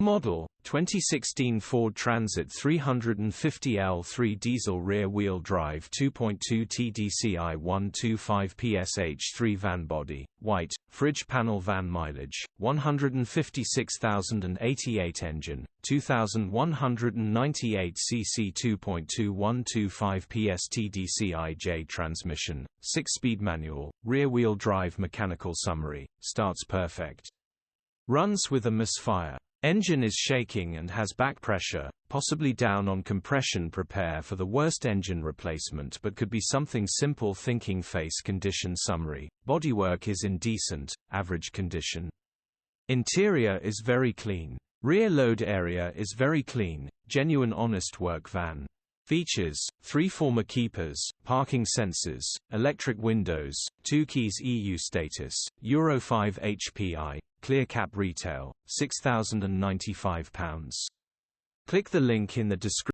Model, 2016 Ford Transit 350L3 diesel rear-wheel drive 2.2 TDCi 125ps H3 van body, white, fridge panel van mileage, 156,088 engine, 2,198 cc 2.2 125ps TDCI-J transmission, 6-speed manual, rear-wheel drive mechanical summary, starts perfect. Runs with a misfire. Engine is shaking and has back pressure, possibly down on compression. Prepare for the worst engine replacement but could be something simple. Thinking face condition summary. Bodywork is in decent, average condition. Interior is very clean. Rear load area is very clean, genuine honest work van. Features: 3 former keepers, parking sensors, electric windows, 2 keys. EU status, Euro 5 HPI, clear cap. Retail, £6,095. Click the link in the description.